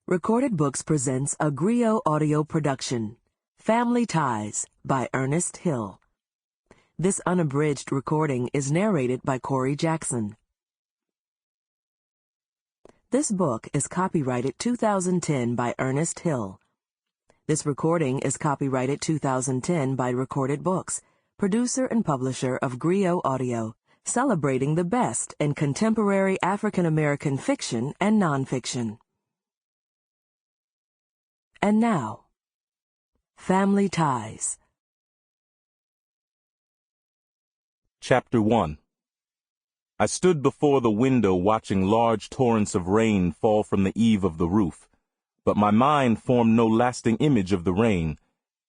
Recorded Books presents a Griot audio production, Family Ties by Ernest Hill. This unabridged recording is narrated by Korey Jackson. This book is copyrighted 2010 by Ernest Hill. This recording is copyrighted 2010 by Recorded Books, producer and publisher of Griot Audio, celebrating the best in contemporary African American fiction and nonfiction. And now, Family Ties. Chapter 1. I stood before the window watching large torrents of rain fall from the eave of the roof, but my mind formed no lasting image of the rain.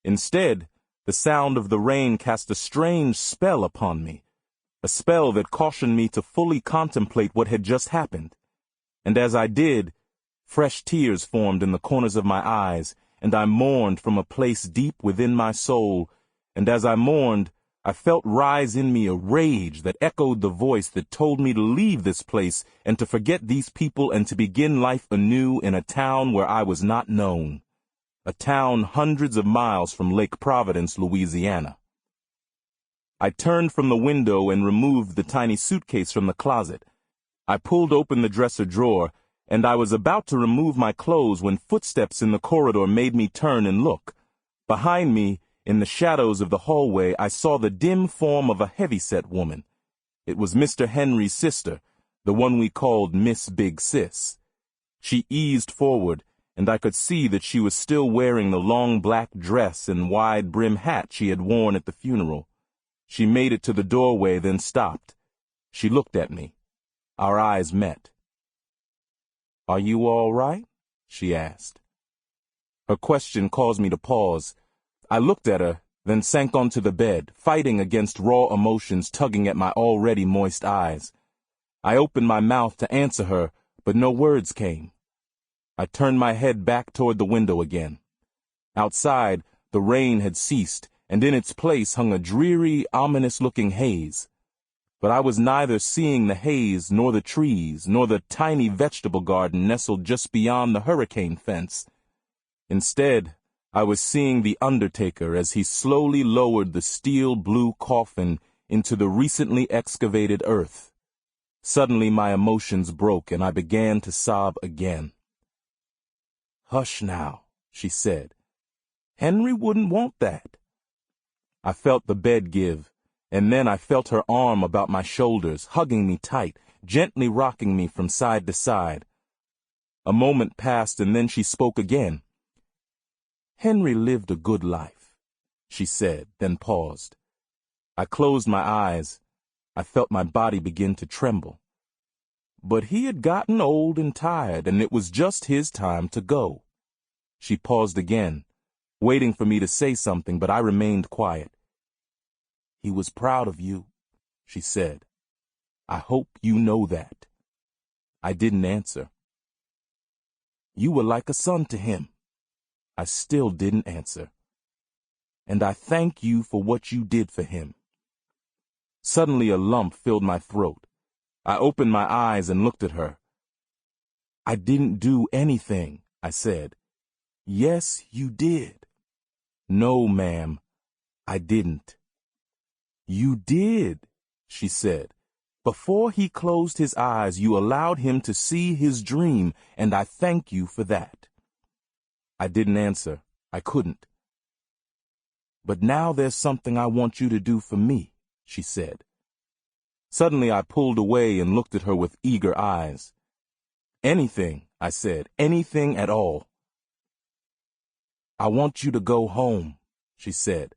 Instead, the sound of the rain cast a strange spell upon me, a spell that cautioned me to fully contemplate what had just happened. And as I did, fresh tears formed in the corners of my eyes, and I mourned from a place deep within my soul, and as I mourned, I felt rise in me a rage that echoed the voice that told me to leave this place and to forget these people and to begin life anew in a town where I was not known, a town hundreds of miles from Lake Providence, Louisiana. I turned from the window and removed the tiny suitcase from the closet. I pulled open the dresser drawer, and I was about to remove my clothes when footsteps in the corridor made me turn and look. Behind me, in the shadows of the hallway, I saw the dim form of a heavyset woman. It was Mr. Henry's sister, the one we called Miss Big Sis. She eased forward, and I could see that she was still wearing the long black dress and wide brim hat she had worn at the funeral. She made it to the doorway, then stopped. She looked at me. Our eyes met. "Are you all right?" she asked. Her question caused me to pause. I looked at her, then sank onto the bed, fighting against raw emotions tugging at my already moist eyes. I opened my mouth to answer her, but no words came. I turned my head back toward the window again. Outside, the rain had ceased, and in its place hung a dreary, ominous-looking haze. But I was neither seeing the haze, nor the trees, nor the tiny vegetable garden nestled just beyond the hurricane fence. Instead, I was seeing the undertaker as he slowly lowered the steel-blue coffin into the recently excavated earth. Suddenly my emotions broke, and I began to sob again. "Hush now," she said. "Henry wouldn't want that." I felt the bed give. And then I felt her arm about my shoulders, hugging me tight, gently rocking me from side to side. A moment passed, and then she spoke again. "Henry lived a good life," she said, then paused. I closed my eyes. I felt my body begin to tremble. But he had gotten old and tired, and it was just his time to go. She paused again, waiting for me to say something, but I remained quiet. "He was proud of you," she said. "I hope you know that." I didn't answer. "You were like a son to him." I still didn't answer. "And I thank you for what you did for him." Suddenly a lump filled my throat. I opened my eyes and looked at her. "I didn't do anything," I said. "Yes, you did." "No, ma'am, I didn't." "You did," she said. "Before he closed his eyes, you allowed him to see his dream, and I thank you for that." I didn't answer. I couldn't. "But now there's something I want you to do for me," she said. Suddenly I pulled away and looked at her with eager eyes. "Anything," I said, "anything at all." "I want you to go home," she said.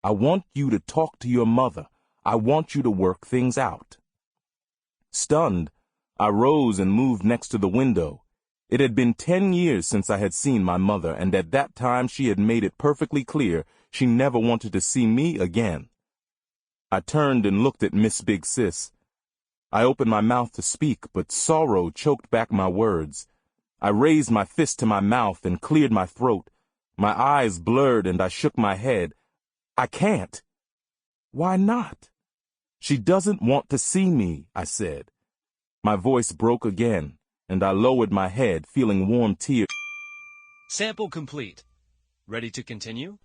"I want you to talk to your mother. I want you to work things out." Stunned, I rose and moved next to the window. It had been 10 years since I had seen my mother, and at that time she had made it perfectly clear she never wanted to see me again. I turned and looked at Miss Big Sis. I opened my mouth to speak, but sorrow choked back my words. I raised my fist to my mouth and cleared my throat. My eyes blurred and I shook my head. "I can't." "Why not?" "She doesn't want to see me," I said. My voice broke again. and I lowered my head, feeling warm tears. Sample complete. Ready to continue?